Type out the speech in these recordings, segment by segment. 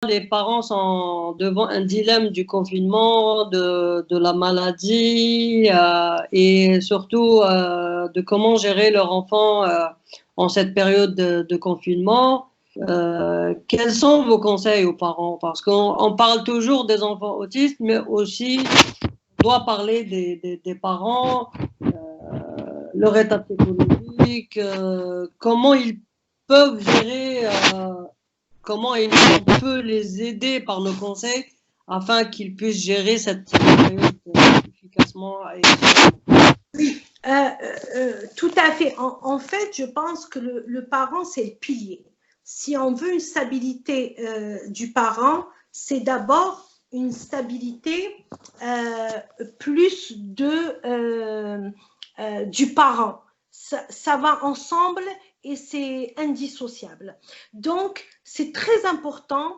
les parents sont devant un dilemme du confinement, de la maladie et surtout de comment gérer leur enfant en cette période de confinement. Quels sont vos conseils aux parents? Parce qu'on parle toujours des enfants autistes, mais aussi on doit parler des parents, leur état psychologique, comment ils peuvent gérer. Comment on peut les aider par nos conseils afin qu'ils puissent gérer cette période efficacement et Tout à fait. En fait, je pense que le parent, c'est le pilier. Si on veut une stabilité du parent, c'est d'abord une stabilité plus du parent. Ça va ensemble et c'est indissociable. Donc, c'est très important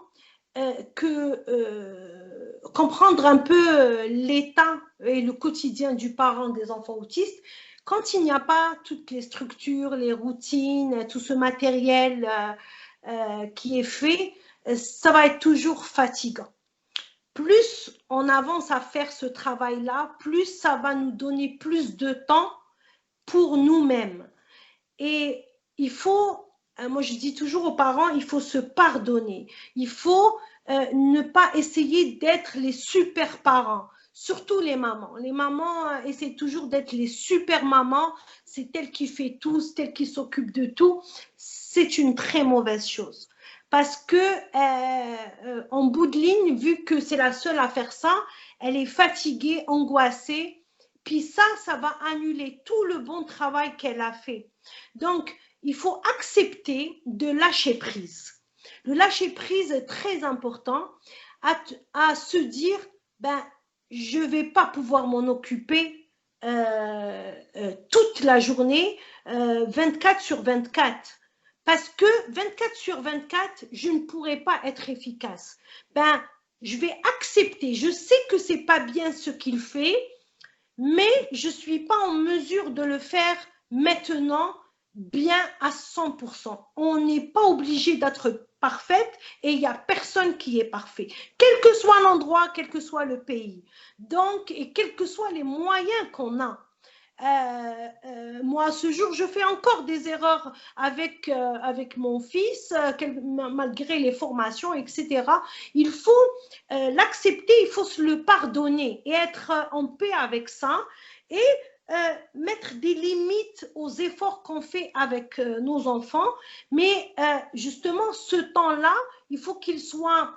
comprendre un peu l'état et le quotidien du parent des enfants autistes. Quand il n'y a pas toutes les structures, les routines, tout ce matériel qui est fait, ça va être toujours fatigant. Plus on avance à faire ce travail-là, plus ça va nous donner plus de temps pour nous-mêmes. Et il faut, moi je dis toujours aux parents, il faut se pardonner. Il faut ne pas essayer d'être les super parents. Surtout les mamans. Les mamans essaient toujours d'être les super mamans. C'est elle qui fait tout, c'est elle qui s'occupe de tout. C'est une très mauvaise chose. Parce que en bout de ligne, vu que c'est la seule à faire ça, elle est fatiguée, angoissée. Puis ça va annuler tout le bon travail qu'elle a fait. Donc, il faut accepter de lâcher prise. Le lâcher prise est très important à se dire, ben, je ne vais pas pouvoir m'en occuper toute la journée, 24 sur 24. Parce que 24 sur 24, je ne pourrai pas être efficace. Ben, je vais accepter. Je sais que ce n'est pas bien ce qu'il fait, mais je ne suis pas en mesure de le faire maintenant bien à 100%. On n'est pas obligé d'être parfaite et il n'y a personne qui est parfait, quel que soit l'endroit, quel que soit le pays. Donc, et quels que soient les moyens qu'on a. Moi, à ce jour, je fais encore des erreurs avec mon fils, malgré les formations, etc. Il faut l'accepter, il faut se le pardonner et être en paix avec ça et mettre des limites aux efforts qu'on fait avec nos enfants. Mais justement, ce temps-là, il faut qu'il soit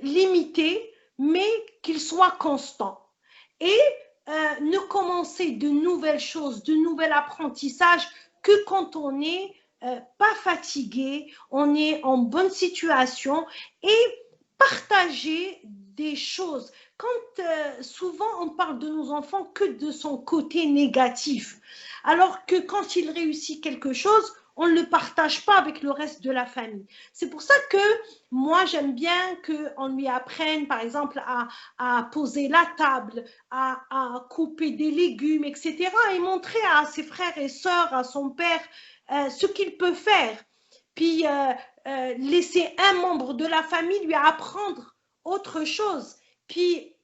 limité, mais qu'il soit constant. Et ne commencer de nouvelles choses, de nouveaux apprentissages que quand on n'est pas fatigué, on est en bonne situation et partager des choses. Quand souvent on parle de nos enfants que de son côté négatif, alors que quand il réussit quelque chose, on ne le partage pas avec le reste de la famille. C'est pour ça que moi, j'aime bien qu'on lui apprenne, par exemple, à poser la table, à couper des légumes, etc. et montrer à ses frères et sœurs, à son père, ce qu'il peut faire. Puis laisser un membre de la famille lui apprendre autre chose. Puis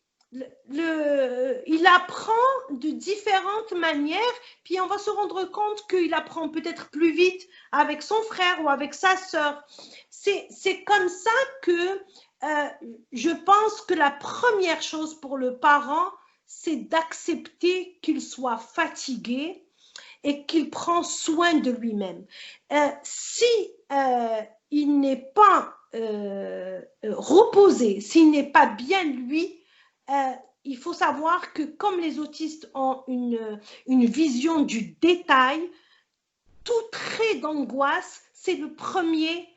il apprend de différentes manières, puis on va se rendre compte qu'il apprend peut-être plus vite avec son frère ou avec sa sœur. C'est comme ça que je pense que la première chose pour le parent, c'est d'accepter qu'il soit fatigué et qu'il prend soin de lui-même. Si il n'est pas reposé, s'il n'est pas bien lui, il faut savoir que comme les autistes ont une vision du détail, tout trait d'angoisse, c'est le premier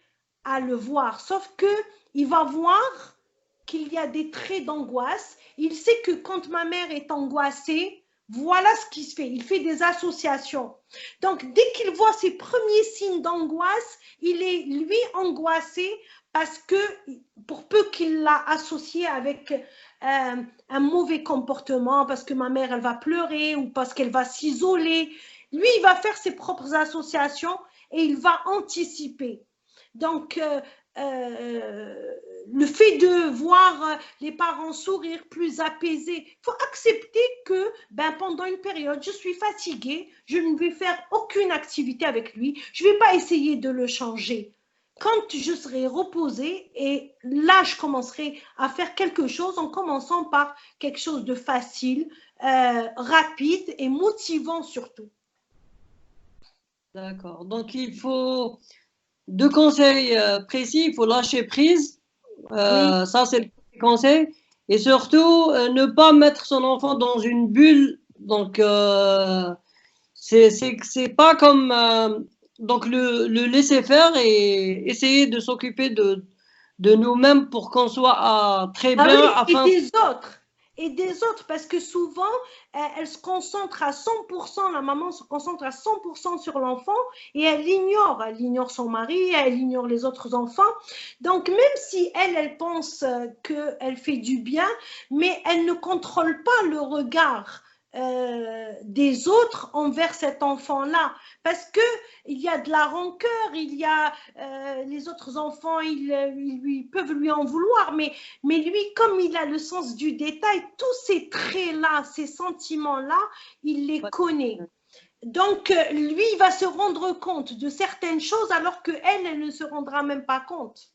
à le voir. Sauf qu'il va voir qu'il y a des traits d'angoisse. Il sait que quand ma mère est angoissée, voilà ce qui se fait. Il fait des associations. Donc, dès qu'il voit ses premiers signes d'angoisse, il est, lui, angoissé parce que, pour peu qu'il l'a associé avec un mauvais comportement, parce que ma mère, elle va pleurer ou parce qu'elle va s'isoler, lui, il va faire ses propres associations et il va anticiper. Donc, le fait de voir les parents sourire plus apaisés. Il faut accepter que pendant une période, je suis fatiguée, je ne vais faire aucune activité avec lui, je ne vais pas essayer de le changer. Quand je serai reposée, et là, je commencerai à faire quelque chose en commençant par quelque chose de facile, rapide et motivant surtout. D'accord. Donc, il faut deux conseils précis. Il faut lâcher prise. Oui, Ça, c'est le premier conseil. Et surtout, ne pas mettre son enfant dans une bulle. Donc, c'est pas comme donc le laisser faire et essayer de s'occuper de nous-mêmes pour qu'on soit très ah bien oui, afin. et des autres, parce que souvent, elle se concentre à 100%, la maman se concentre à 100% sur l'enfant et elle ignore son mari, elle ignore les autres enfants. Donc, même si elle pense qu'elle fait du bien, mais elle ne contrôle pas le regard des autres envers cet enfant-là, parce que il y a de la rancœur, il y a les autres enfants, peuvent lui en vouloir, mais lui, comme il a le sens du détail, tous ces traits-là, ces sentiments-là, il les connaît. Donc, lui, il va se rendre compte de certaines choses alors qu'elle ne se rendra même pas compte.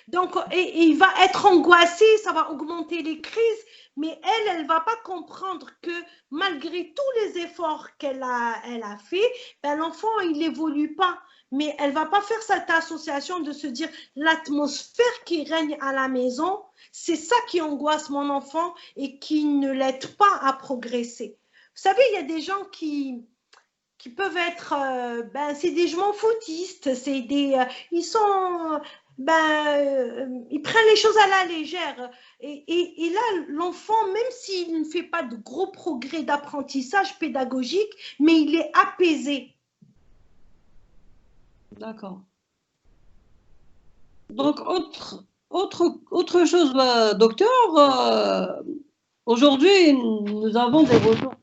Donc, et il va être angoissé, ça va augmenter les crises, mais elle ne va pas comprendre que malgré tous les efforts elle a fait, l'enfant, il n'évolue pas. Mais elle ne va pas faire cette association de se dire l'atmosphère qui règne à la maison, c'est ça qui angoisse mon enfant et qui ne l'aide pas à progresser. Vous savez, il y a des gens qui peuvent être, c'est des je m'en foutistes, c'est ils sont, ils prennent les choses à la légère. Et là, l'enfant, même s'il ne fait pas de gros progrès d'apprentissage pédagogique, mais il est apaisé. D'accord. Donc, autre chose, docteur, aujourd'hui, nous avons des ressources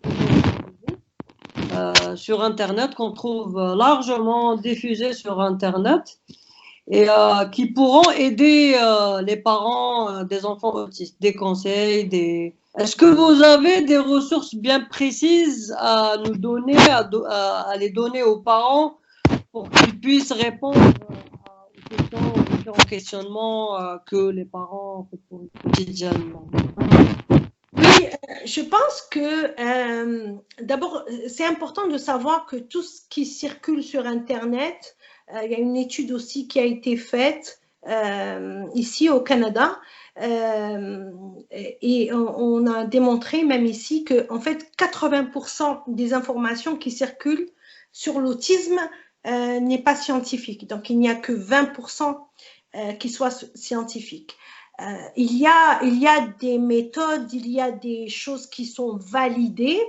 sur Internet qu'on trouve largement diffusées sur Internet et qui pourront aider les parents des enfants autistes, des conseils, des... Est-ce que vous avez des ressources bien précises à nous donner, à les donner aux parents pour qu'ils puissent répondre aux questions, aux différents questionnements que les parents posent quotidiennement? Oui, je pense que d'abord, c'est important de savoir que tout ce qui circule sur Internet, il y a une étude aussi qui a été faite ici au Canada et on a démontré même ici que en fait 80% des informations qui circulent sur l'autisme n'est pas scientifique. Donc il n'y a que 20% qui soient scientifiques. Il y a des méthodes, il y a des choses qui sont validées,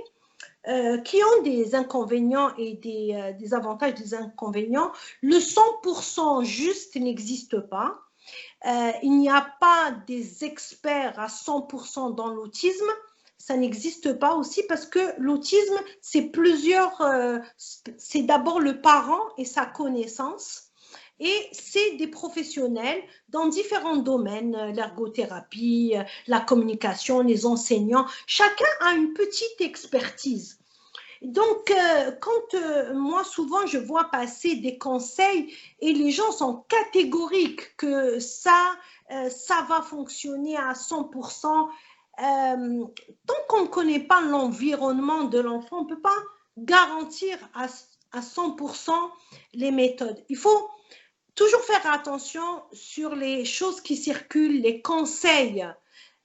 qui ont des inconvénients et des avantages, des inconvénients. Le 100% juste n'existe pas. Il n'y a pas des experts à 100% dans l'autisme. Ça n'existe pas aussi parce que l'autisme, c'est c'est d'abord le parent et sa connaissance. Et c'est des professionnels dans différents domaines, l'ergothérapie, la communication, les enseignants. Chacun a une petite expertise. Donc, quand moi, souvent, je vois passer des conseils et les gens sont catégoriques que ça va fonctionner à 100%, tant qu'on ne connaît pas l'environnement de l'enfant, on ne peut pas garantir à 100% les méthodes. Il faut toujours faire attention sur les choses qui circulent, les conseils.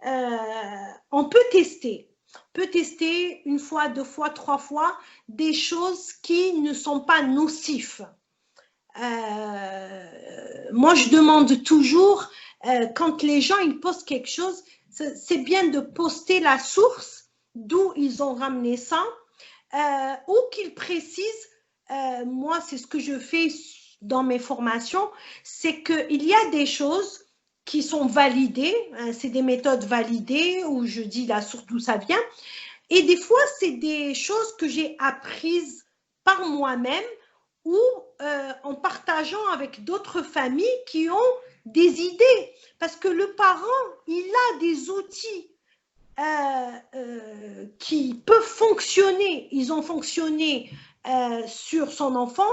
On peut tester. On peut tester une fois, deux fois, trois fois des choses qui ne sont pas nocifs. Moi, je demande toujours, quand les gens ils postent quelque chose, c'est bien de poster la source d'où ils ont ramené ça, ou qu'ils précisent, moi, c'est ce que je fais dans mes formations, c'est qu'il y a des choses qui sont validées, c'est des méthodes validées où je dis la source d'où ça vient, et des fois, c'est des choses que j'ai apprises par moi-même ou en partageant avec d'autres familles qui ont des idées, parce que le parent, il a des outils qui peuvent fonctionner, ils ont fonctionné sur son enfant.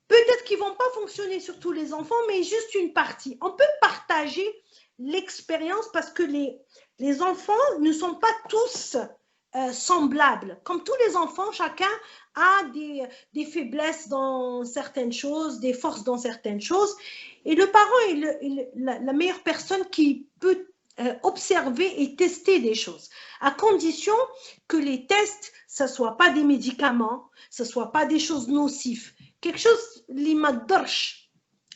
Peut-être qu'ils ne vont pas fonctionner sur tous les enfants, mais juste une partie. On peut partager l'expérience parce que les enfants ne sont pas tous semblables. Comme tous les enfants, chacun a des faiblesses dans certaines choses, des forces dans certaines choses. Et le parent est la meilleure personne qui peut observer et tester des choses, à condition que les tests, ce ne soient pas des médicaments, ce ne soient pas des choses nocives. Quelque chose, je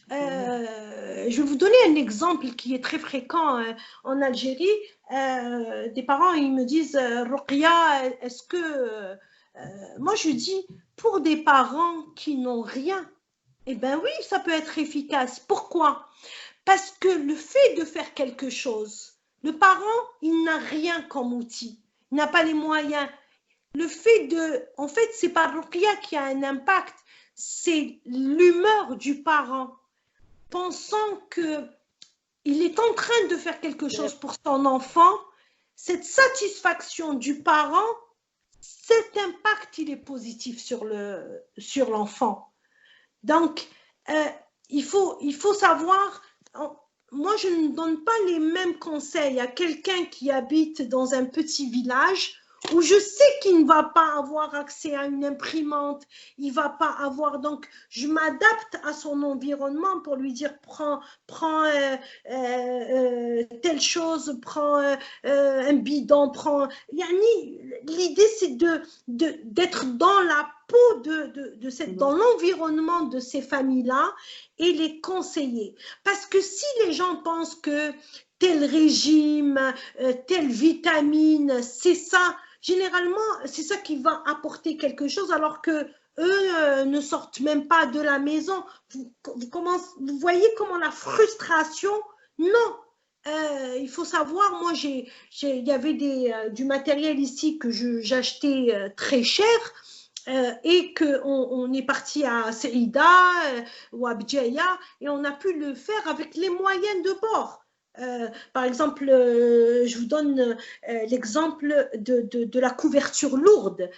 vais vous donner un exemple qui est très fréquent en Algérie. Des parents, ils me disent, Ruqya, est-ce que... moi, je dis, pour des parents qui n'ont rien, eh bien oui, ça peut être efficace. Pourquoi? Parce que le fait de faire quelque chose, le parent, il n'a rien comme outil. Il n'a pas les moyens. Le fait de... En fait, c'est pas Ruqya qui a un impact, c'est l'humeur du parent, pensant qu'il est en train de faire quelque chose pour son enfant, cette satisfaction du parent, cet impact, il est positif sur l'enfant. Donc, il faut savoir, moi je ne donne pas les mêmes conseils à quelqu'un qui habite dans un petit village où je sais qu'il ne va pas avoir accès à une imprimante, il ne va pas avoir, donc je m'adapte à son environnement pour lui dire prends telle chose, prends un bidon, l'idée c'est d'être dans la peau dans l'environnement de ces familles-là et les conseiller. Parce que si les gens pensent que tel régime, telle vitamine, c'est ça, généralement, c'est ça qui va apporter quelque chose, alors que eux ne sortent même pas de la maison. Vous voyez comment la frustration, non. Il faut savoir, moi, il y avait du matériel ici que j'achetais très cher, et qu'on est parti à Saïda ou à Bdjaïa et on a pu le faire avec les moyens de bord. Par exemple, je vous donne l'exemple de la couverture lourde.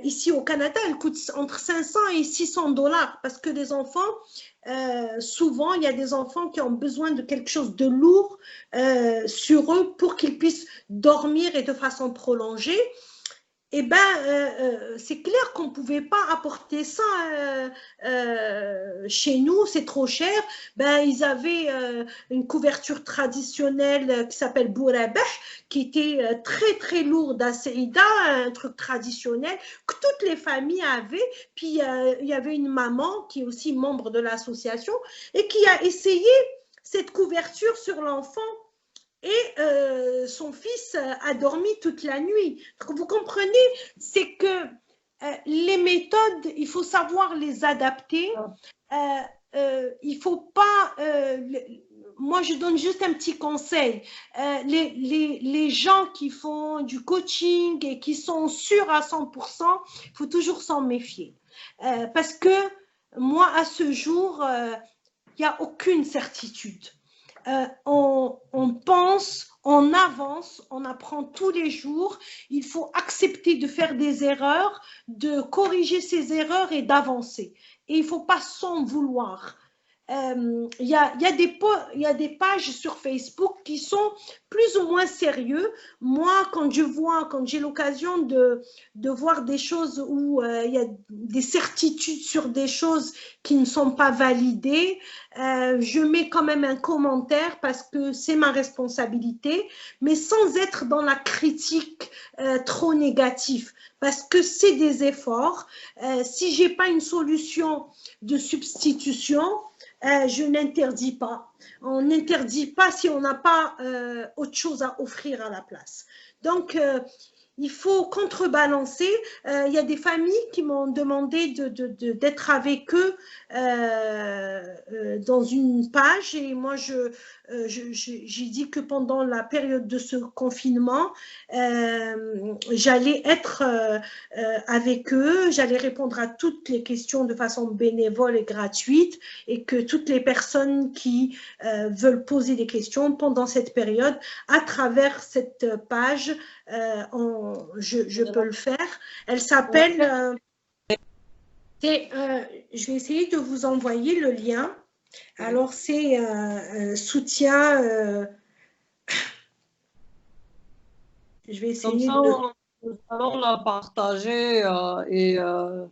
Ici au Canada, elle coûte entre 500 et 600 dollars parce que les enfants, souvent, il y a des enfants qui ont besoin de quelque chose de lourd sur eux pour qu'ils puissent dormir et de façon prolongée. Eh bien, c'est clair qu'on ne pouvait pas apporter ça chez nous, c'est trop cher. Ben, ils avaient une couverture traditionnelle qui s'appelle Bourabeh, qui était très, très lourde à Saïda, un truc traditionnel que toutes les familles avaient. Puis, il y avait une maman qui est aussi membre de l'association et qui a essayé cette couverture sur l'enfant. Et son fils a dormi toute la nuit. Donc, vous comprenez, c'est que les méthodes, il faut savoir les adapter. Il faut pas... moi, je donne juste un petit conseil. Les gens qui font du coaching et qui sont sûrs à 100%, il faut toujours s'en méfier. Parce que moi, à ce jour, il n'y a aucune certitude. On pense, on avance, on apprend tous les jours. Il faut accepter de faire des erreurs, de corriger ces erreurs et d'avancer. Et il ne faut pas s'en vouloir. Il y a des pages sur Facebook qui sont plus ou moins sérieux. Moi, quand j'ai l'occasion de voir des choses où il y a des certitudes sur des choses qui ne sont pas validées, je mets quand même un commentaire parce que c'est ma responsabilité, mais sans être dans la critique trop négative, parce que c'est des efforts. Si je n'ai pas une solution de substitution, je n'interdis pas. On n'interdit pas si on n'a pas autre chose à offrir à la place. Donc, il faut contrebalancer. Il y a des familles qui m'ont demandé d'être avec eux dans une page et moi, j'ai dit que pendant la période de ce confinement, j'allais être avec eux, j'allais répondre à toutes les questions de façon bénévole et gratuite, et que toutes les personnes qui veulent poser des questions pendant cette période, à travers cette page, je peux le faire. Elle s'appelle... je vais essayer de vous envoyer le lien. Alors, c'est soutien. Je vais essayer Comme ça, nous allons la partager et la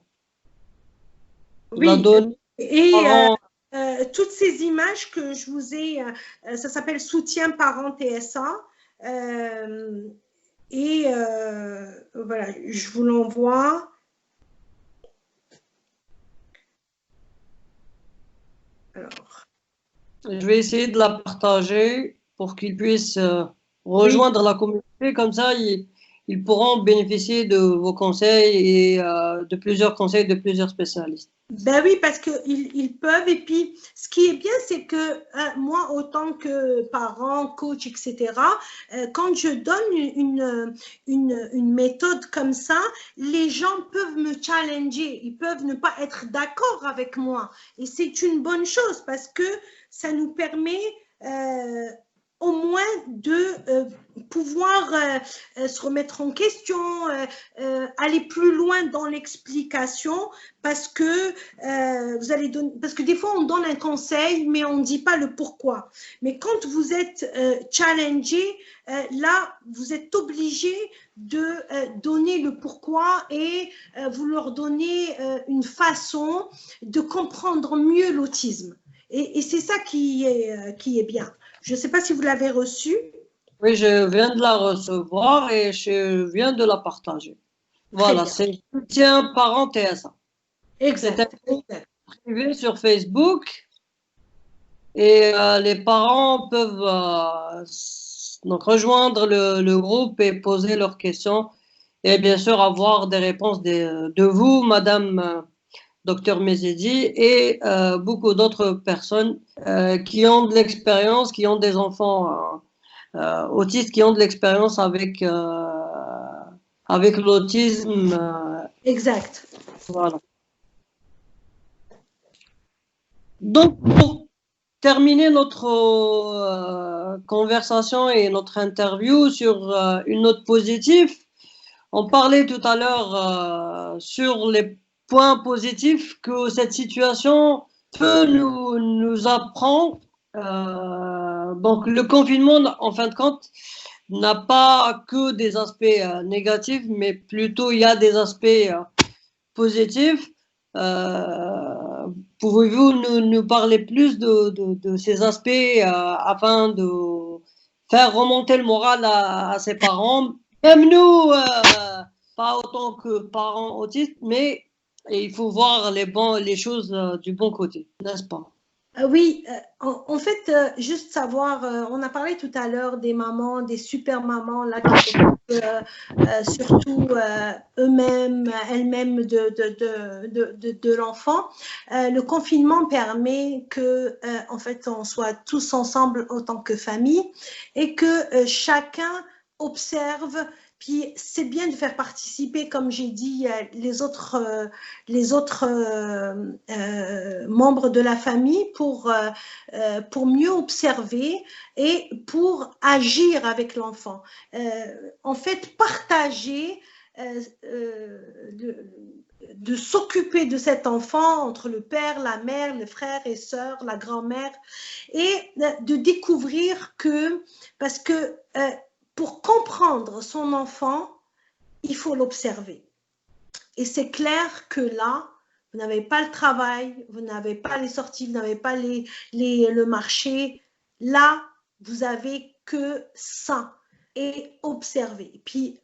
donner. Et toutes ces images que je vous ai, ça s'appelle Soutien Parents TSA. Et voilà, je vous l'envoie. Alors. Je vais essayer de la partager pour qu'ils puissent rejoindre la communauté. Comme ça, ils pourront bénéficier de vos conseils et de plusieurs conseils de plusieurs spécialistes. Ben oui, parce qu'ils peuvent. Et puis, ce qui est bien, c'est que moi, autant que parent, coach, etc., quand je donne une méthode comme ça, les gens peuvent me challenger. Ils peuvent ne pas être d'accord avec moi. Et c'est une bonne chose parce que ça nous permet au moins de pouvoir se remettre en question, aller plus loin dans l'explication, parce que vous allez donner, parce que des fois on donne un conseil mais on ne dit pas le pourquoi. Mais quand vous êtes challengé, là vous êtes obligé de donner le pourquoi et vous leur donnez une façon de comprendre mieux l'autisme. Et c'est ça qui est bien. Je ne sais pas si vous l'avez reçu. Oui, je viens de la recevoir et je viens de la partager. Voilà, c'est Soutien Parents TSA. Exact. C'est privé sur Facebook et les parents peuvent donc rejoindre le groupe et poser leurs questions et bien sûr avoir des réponses de vous, Madame Docteur Mezedi, et beaucoup d'autres personnes qui ont de l'expérience, qui ont des enfants autistes, qui ont de l'expérience avec l'autisme. Exact. Voilà. Donc, pour terminer notre conversation et notre interview sur une note positive, on parlait tout à l'heure sur les points positifs que cette situation peut nous apprendre. Donc, le confinement, en fin de compte, n'a pas que des aspects négatifs, mais plutôt il y a des aspects positifs. Pouvez-vous nous parler plus de ces aspects afin de faire remonter le moral à ses parents, même nous, pas autant que parents autistes, mais il faut voir les choses du bon côté, n'est-ce pas? Oui, en fait, juste savoir, on a parlé tout à l'heure des mamans, des super mamans là qui s'occupent surtout elles-mêmes de l'enfant. Le confinement permet que, en fait, on soit tous ensemble autant que famille et que chacun observe. Puis c'est bien de faire participer, comme j'ai dit, les autres membres de la famille pour mieux observer et pour agir avec l'enfant. En fait, partager, de s'occuper de cet enfant entre le père, la mère, les frères et sœurs, la grand-mère, et de découvrir que, parce que pour comprendre son enfant, il faut l'observer. Et c'est clair que là, vous n'avez pas le travail, vous n'avez pas les sorties, vous n'avez pas le marché. Là, vous avez que ça. Et observer. Et puis,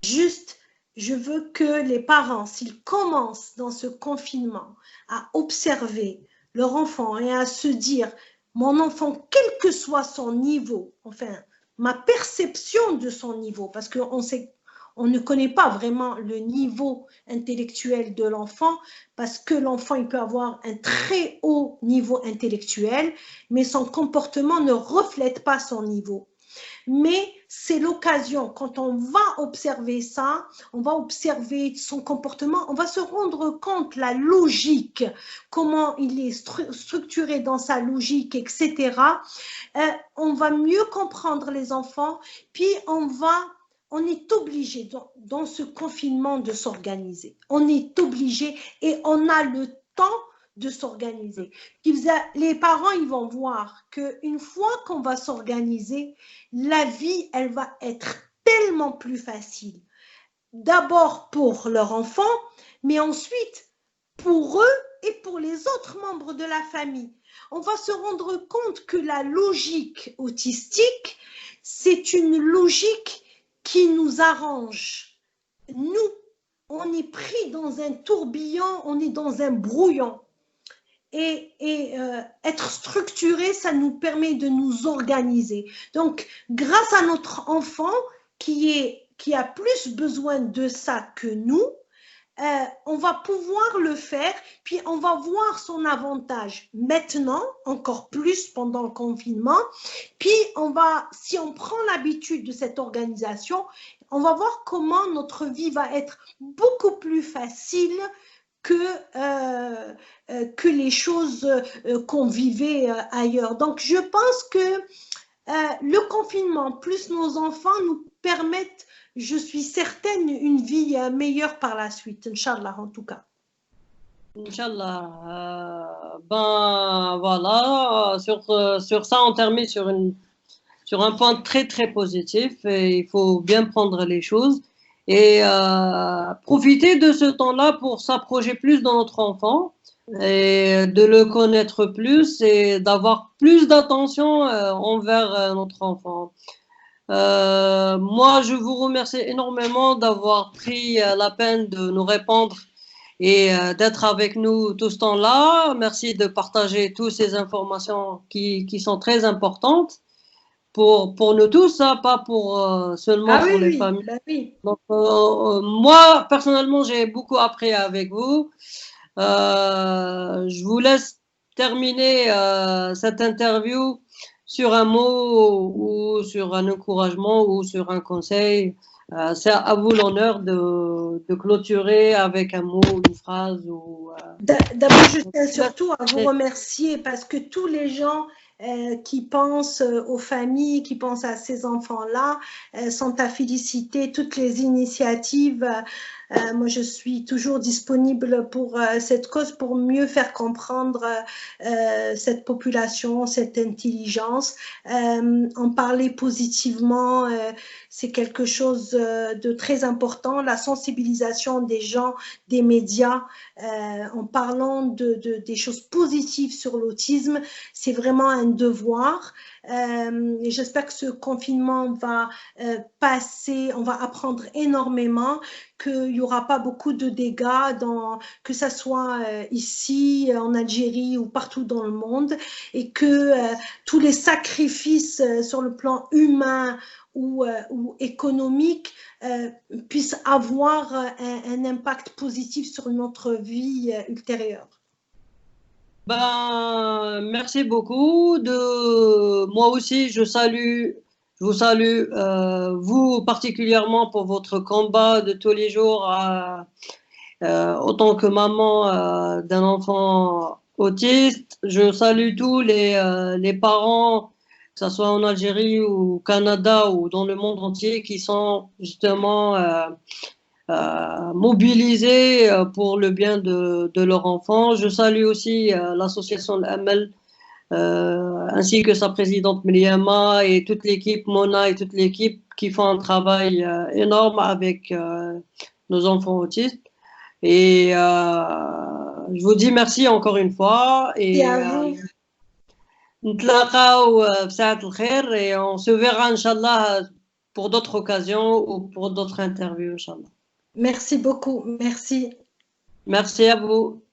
juste, je veux que les parents, s'ils commencent dans ce confinement à observer leur enfant et à se dire, mon enfant, quel que soit son niveau, enfin, ma perception de son niveau, parce qu'on sait, on ne connaît pas vraiment le niveau intellectuel de l'enfant parce que l'enfant, il peut avoir un très haut niveau intellectuel, mais son comportement ne reflète pas son niveau. Mais c'est l'occasion, quand on va observer ça, on va observer son comportement, on va se rendre compte la logique, comment il est structuré dans sa logique, etc. On va mieux comprendre les enfants, puis on est obligé dans ce confinement de s'organiser. On est obligé et on a le temps de s'organiser. Les parents, ils vont voir qu'une fois qu'on va s'organiser, la vie, elle va être tellement plus facile. D'abord pour leur enfant, mais ensuite pour eux et pour les autres membres de la famille. On va se rendre compte que la logique autistique, c'est une logique qui nous arrange. Nous, on est pris dans un tourbillon, on est dans un brouillon. Et être structuré, ça nous permet de nous organiser. Donc, grâce à notre enfant qui a plus besoin de ça que nous, on va pouvoir le faire, puis on va voir son avantage maintenant, encore plus pendant le confinement. Puis si on prend l'habitude de cette organisation, on va voir comment notre vie va être beaucoup plus facile que les choses qu'on vivait ailleurs. Donc, je pense que le confinement, plus nos enfants, nous permettent, je suis certaine, une vie meilleure par la suite, Inch'Allah, en tout cas. Inch'Allah. Ben voilà, sur ça, on termine sur un point très très positif et il faut bien prendre les choses et profiter de ce temps-là pour s'approcher plus de notre enfant et de le connaître plus et d'avoir plus d'attention envers notre enfant. Moi, je vous remercie énormément d'avoir pris la peine de nous répondre et d'être avec nous tout ce temps-là. Merci de partager toutes ces informations qui sont très importantes pour nous tous, hein, pas seulement pour les familles. Bah oui. Donc, moi, personnellement, j'ai beaucoup appris avec vous. Je vous laisse terminer cette interview sur un mot ou sur un encouragement ou sur un conseil. C'est à vous l'honneur de clôturer avec un mot, une phrase. D'abord, je tiens surtout à vous remercier parce que tous les gens qui pensent aux familles, qui pensent à ces enfants-là, sont à féliciter. Toutes les initiatives, moi je suis toujours disponible pour cette cause, pour mieux faire comprendre cette population, cette intelligence. En parler positivement, c'est quelque chose de très important. La sensibilisation des gens, des médias, en parlant des choses positives sur l'autisme, c'est vraiment un devoir. Et j'espère que ce confinement va passer, on va apprendre énormément, qu'il n'y aura pas beaucoup de dégâts, que ce soit ici, en Algérie ou partout dans le monde, et que tous les sacrifices sur le plan humain ou économique puissent avoir un impact positif sur notre vie ultérieure. Ben, merci beaucoup. Moi aussi, je vous salue, vous particulièrement pour votre combat de tous les jours, autant que maman d'un enfant autiste. Je salue tous les parents, que ce soit en Algérie ou au Canada ou dans le monde entier, qui sont justement mobilisés pour le bien de leur enfant. Je salue aussi l'association L'Amal, ainsi que sa présidente Myriama et toute l'équipe, Mona et toute l'équipe qui font un travail énorme avec nos enfants autistes. Et je vous dis merci encore une fois. Et on se verra, Inch'Allah, pour d'autres occasions ou pour d'autres interviews, Inch'Allah. Merci beaucoup. Merci. Merci à vous.